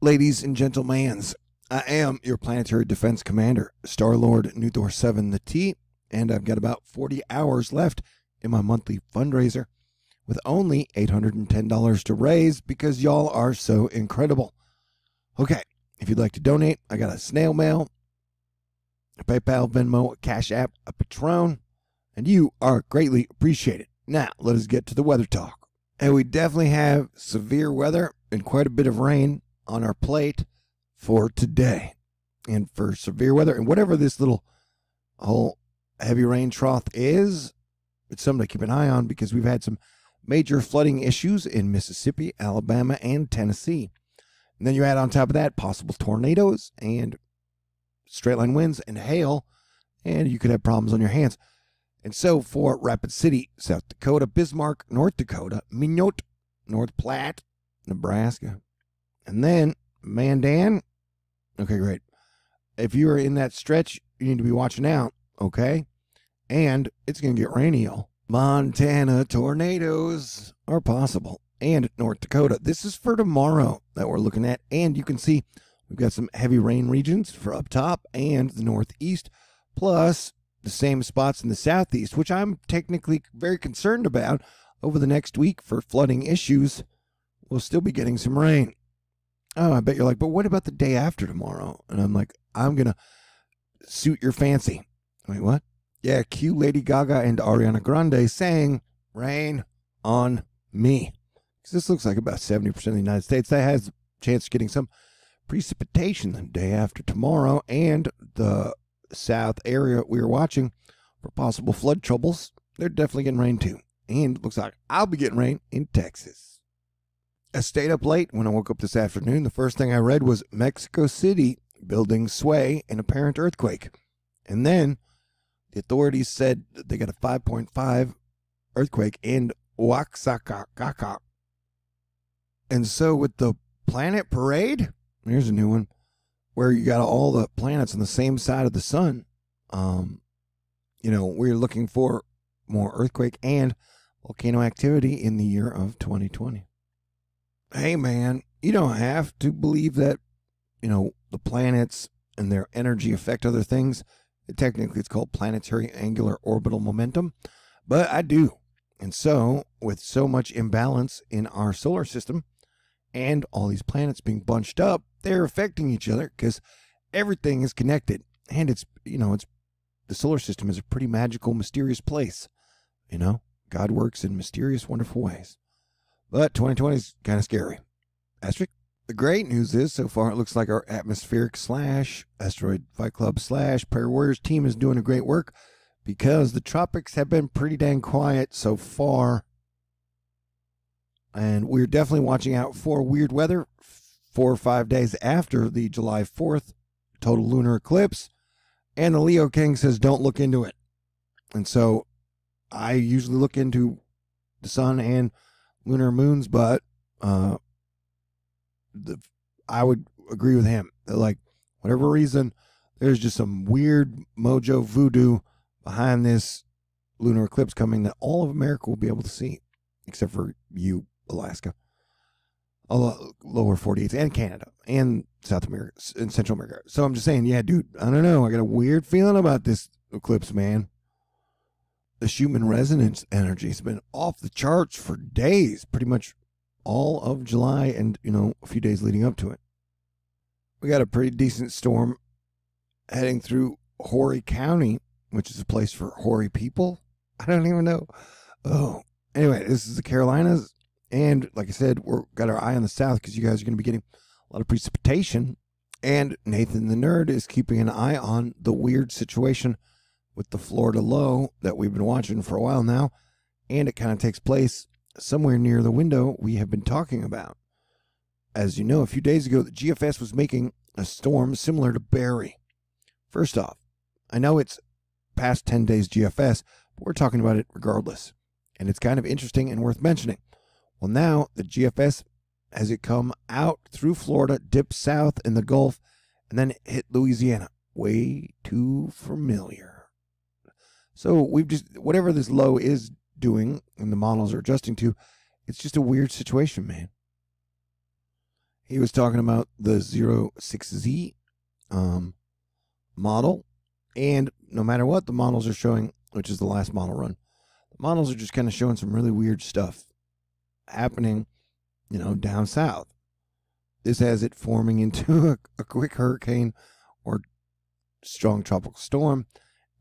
Ladies and gentlemans, I am your planetary defense commander, Star-Lord New Thor 7 the T, and I've got about 40 hours left in my monthly fundraiser with only $810 to raise because y'all are so incredible. Okay, if you'd like to donate, I got a snail mail, a PayPal, Venmo, a Cash App, a Patron, and you are greatly appreciated. Now, let us get to the weather talk. And we definitely have severe weather and quite a bit of rain on our plate for today. And for severe weather, and whatever this little whole heavy rain trough is, it's something to keep an eye on because we've had some major flooding issues in Mississippi, Alabama, and Tennessee. And then you add on top of that possible tornadoes and straight line winds and hail, and you could have problems on your hands. And so for Rapid City, South Dakota, Bismarck, North Dakota, Minot, North Platte, Nebraska, and then Mandan. Okay, great. If you are in that stretch, you need to be watching out, okay? And it's going to get rainy, y'all. Montana tornadoes are possible. And North Dakota. This is for tomorrow that we're looking at. And you can see we've got some heavy rain regions for up top and the northeast, plus the same spots in the southeast, which I'm technically very concerned about over the next week for flooding issues. We'll still be getting some rain. Oh, I bet you're like, but what about the day after tomorrow? And I'm like, I'm going to suit your fancy. Wait, what? Yeah, cue Lady Gaga and Ariana Grande saying, rain on me. Because this looks like about 70% of the United States that has a chance of getting some precipitation the day after tomorrow. And the south area we are watching for possible flood troubles, they're definitely getting rain too. And it looks like I'll be getting rain in Texas. I stayed up late when I woke up this afternoon. The first thing I read was Mexico City buildings sway in apparent earthquake. And then the authorities said that they got a 5.5 earthquake in Oaxaca. And so with the planet parade, here's a new one, where you got all the planets on the same side of the sun. We're looking for more earthquake and volcano activity in the year of 2020. Hey, man, you don't have to believe that, the planets and their energy affect other things. Technically, it's called planetary angular orbital momentum, but I do. And so, with so much imbalance in our solar system and all these planets being bunched up, they're affecting each other because everything is connected. And it's the solar system is a pretty magical, mysterious place. God works in mysterious, wonderful ways. But 2020 is kind of scary. Asterisk. The great news is, so far, it looks like our atmospheric / asteroid fight club / Prayer Warriors team is doing a great work because the tropics have been pretty dang quiet so far. And we're definitely watching out for weird weather 4 or 5 days after the July 4th total lunar eclipse. And the Leo King says, don't look into it. And so I usually look into the sun and lunar moons, but I would agree with him that, like, whatever reason, there's just some weird mojo voodoo behind this lunar eclipse coming that all of America will be able to see, except for you, Alaska, lower 48s, and Canada, and South America, and Central America. So I'm just saying, yeah, dude, I don't know. I got a weird feeling about this eclipse, man. The Schumann resonance energy has been off the charts for days, pretty much all of July and, a few days leading up to it. We got a pretty decent storm heading through Horry County, which is a place for hoary people. I don't even know. Oh, anyway, this is the Carolinas. And like I said, we've got our eye on the south because you guys are going to be getting a lot of precipitation. And Nathan the Nerd is keeping an eye on the weird situation with the Florida low that we've been watching for a while now. And it kind of takes place somewhere near the window we have been talking about. As you know, a few days ago, the GFS was making a storm similar to Barry. First off, I know it's past 10 days GFS, but we're talking about it regardless. And it's kind of interesting and worth mentioning. Well, now the GFS, as it come out through Florida, dipped south in the Gulf, and then hit Louisiana. Way too familiar. So we've just, whatever this low is doing and the models are adjusting to, it's just a weird situation, man. he was talking about the 06Z model. And no matter what the models are showing, which is the last model run, the models are just kind of showing some really weird stuff happening, down south. This has it forming into a quick hurricane or strong tropical storm,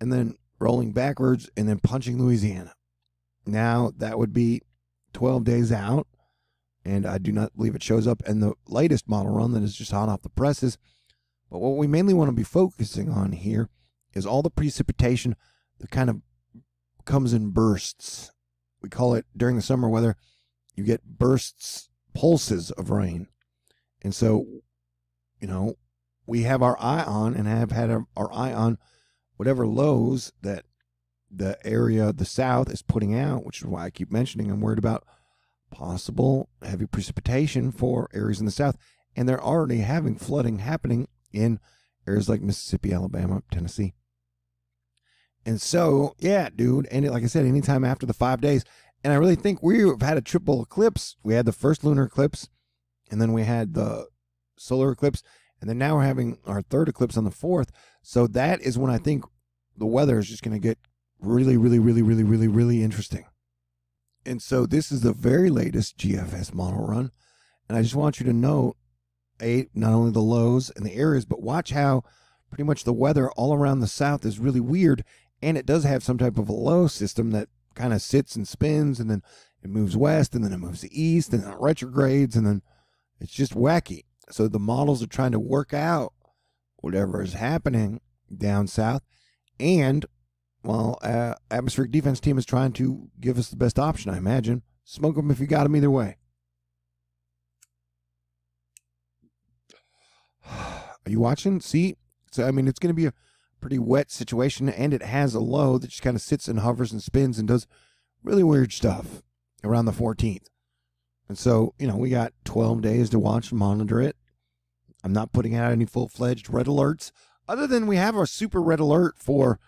and then rolling backwards and then punching Louisiana. Now, that would be 12 days out, and I do not believe it shows up in the latest model run that is just hot off the presses. But what we mainly want to be focusing on here is all the precipitation that kind of comes in bursts. We call it, during the summer weather, you get bursts, pulses of rain. And so, we have our eye on and have had our eye on whatever lows that the area, the south, is putting out, which is why I keep mentioning I'm worried about possible heavy precipitation for areas in the south. And they're already having flooding happening in areas like Mississippi, Alabama, Tennessee. And so, yeah, dude, and like I said, anytime after the 5 days, and I really think we've had a triple eclipse. We had the first lunar eclipse, and then we had the solar eclipse, and then now we're having our third eclipse on the 4th. So that is when I think the weather is just going to get really, really, really, really, really, really interesting. And so this is the very latest GFS model run. And I just want you to know, not only the lows and the areas, but watch how pretty much the weather all around the south is really weird. And it does have some type of a low system that kind of sits and spins, and then it moves west, and then it moves to east, and then it retrogrades, and then it's just wacky. So the models are trying to work out whatever is happening down south. And, well, atmospheric defense team is trying to give us the best option, I imagine. Smoke them if you got them either way. Are you watching? See? So, I mean, it's going to be a pretty wet situation, and it has a low that just kind of sits and hovers and spins and does really weird stuff around the 14th. And so, we got 12 days to watch and monitor it. I'm not putting out any full-fledged red alerts, other than we have our super red alert for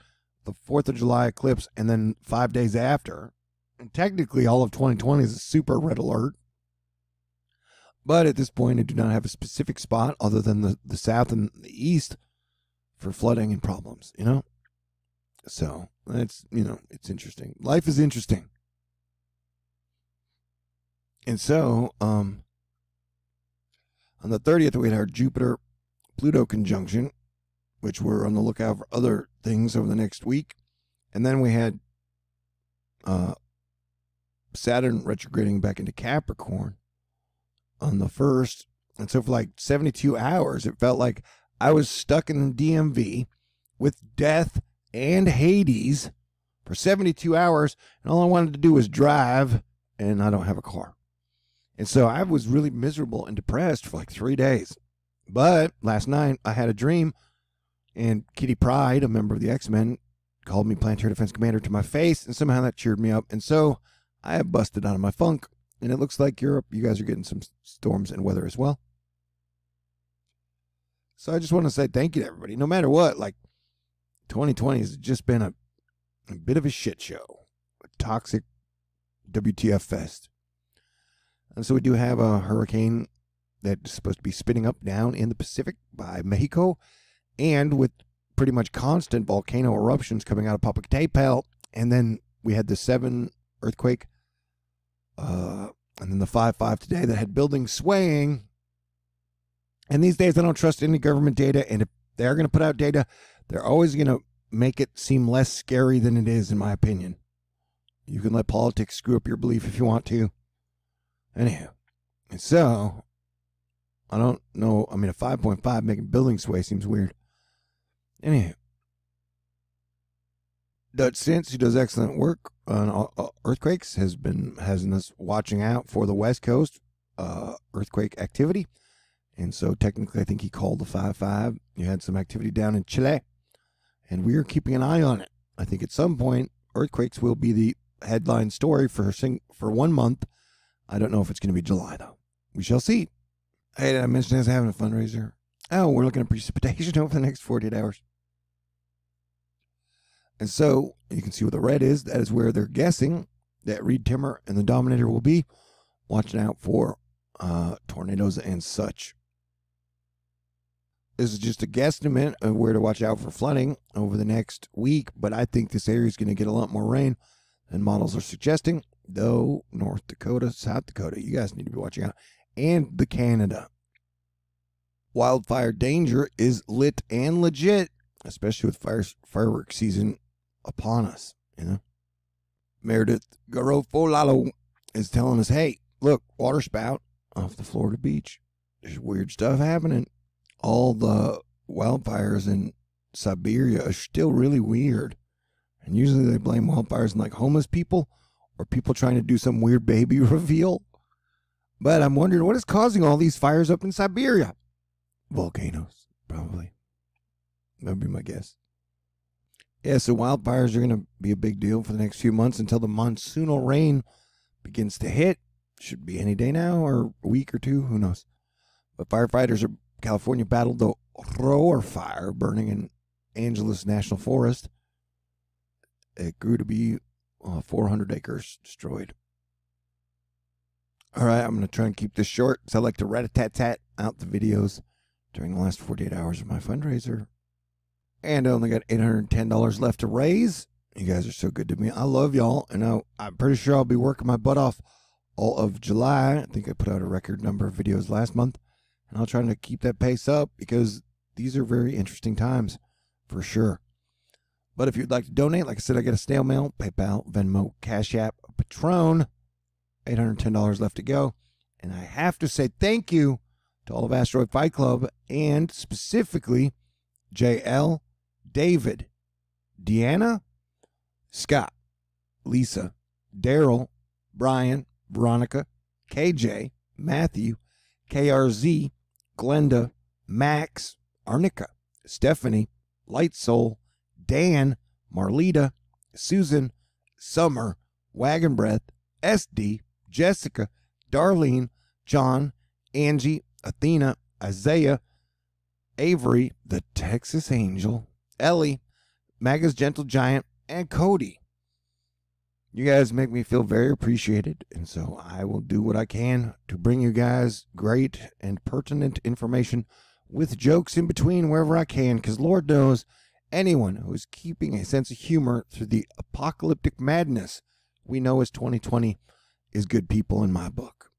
the 4th of July eclipse and then 5 days after. And technically, all of 2020 is a super red alert. But at this point, I do not have a specific spot other than the south and the east for flooding and problems, So, that's, it's interesting. Life is interesting. And so, on the 30th, we had our Jupiter-Pluto conjunction, which we're on the lookout for other things over the next week. And then we had Saturn retrograding back into Capricorn on the 1st. And so for like 72 hours, it felt like I was stuck in the DMV with death and Hades for 72 hours. And all I wanted to do was drive, and I don't have a car. And so I was really miserable and depressed for like 3 days. But last night I had a dream, and Kitty Pryde, a member of the X-Men, called me Planetary Defense Commander to my face, and somehow that cheered me up. And so I have busted out of my funk, and it looks like you guys are getting some storms and weather as well. So I just want to say thank you to everybody. No matter what, like 2020 has just been a bit of a shit show. A toxic WTF fest. And so we do have a hurricane that's supposed to be spinning up down in the Pacific by Mexico, and with pretty much constant volcano eruptions coming out of Popocatépetl. And then we had the 7 earthquake, and then the 5.5 today that had buildings swaying. And these days I don't trust any government data, and if they're going to put out data, they're always going to make it seem less scary than it is, in my opinion. You can let politics screw up your belief if you want to. Anyhow, and so, I don't know, I mean, a 5.5 making building sway seems weird. Anyhow, Dutch Sense, who does excellent work on earthquakes, has us watching out for the West Coast earthquake activity. And so technically, I think he called the 5.5. You had some activity down in Chile, and we are keeping an eye on it. I think at some point, earthquakes will be the headline story for 1 month. I don't know if it's going to be July, though. We shall see. Hey, did I mention I was having a fundraiser? Oh, we're looking at precipitation over the next 48 hours. And so, you can see where the red is. That is where they're guessing that Reed Timmer and the Dominator will be. Watching out for tornadoes and such. This is just a guesstimate of where to watch out for flooding over the next week, but I think this area is going to get a lot more rain than models are suggesting, though North Dakota, South Dakota, you guys need to be watching out, and the Canada. Wildfire danger is lit and legit, especially with fireworks season upon us, you know. Meredith Garofalo is telling us, hey, look, water spout off the Florida beach. There's weird stuff happening. All the wildfires in Siberia are still really weird. And usually they blame wildfires on like homeless people or people trying to do some weird baby reveal. But I'm wondering what is causing all these fires up in Siberia? Volcanoes, probably. That would be my guess. Yeah, so wildfires are going to be a big deal for the next few months until the monsoonal rain begins to hit. Should be any day now or a week or two, who knows. But firefighters in California battled the Roar fire burning in Angeles National Forest. It grew to be 400 acres destroyed. All right, I'm going to try and keep this short because I like to rat-a-tat-tat out the videos during the last 48 hours of my fundraiser. And I only got $810 left to raise. You guys are so good to me. I love y'all. And I'm pretty sure I'll be working my butt off all of July. I think I put out a record number of videos last month. And I'll try to keep that pace up because these are very interesting times for sure. But if you'd like to donate, like I said, I got a snail mail, PayPal, Venmo, Cash App, Patron. $810 left to go. And I have to say thank you to all of Asteroid Fight Club and specifically JL, David, Deanna, Scott, Lisa, Daryl, Brian, Veronica, KJ, Matthew, KRZ, Glenda, Max, Arnica, Stephanie, Light Soul, Dan, Marlita, Susan, Summer, Wagon Breath, SD, Jessica, Darlene, John, Angie, Athena, Isaiah, Avery, the Texas Angel, Ellie, Maga's Gentle Giant, and Cody. You guys make me feel very appreciated, and so I will do what I can to bring you guys great and pertinent information with jokes in between wherever I can, because Lord knows anyone who is keeping a sense of humor through the apocalyptic madness we know as 2020 is good people in my book.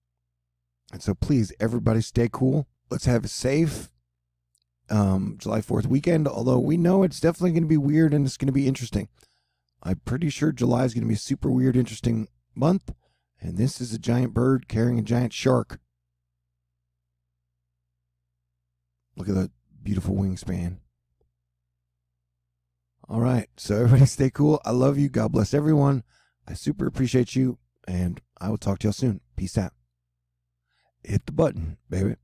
And so please, everybody stay cool. Let's have a safe July 4th weekend, although we know it's definitely going to be weird and it's going to be interesting. I'm pretty sure July is going to be a super weird, interesting month. And this is a giant bird carrying a giant shark. Look at that beautiful wingspan. All right. So everybody stay cool. I love you. God bless everyone. I super appreciate you. And I will talk to y'all soon. Peace out. Hit the button, baby.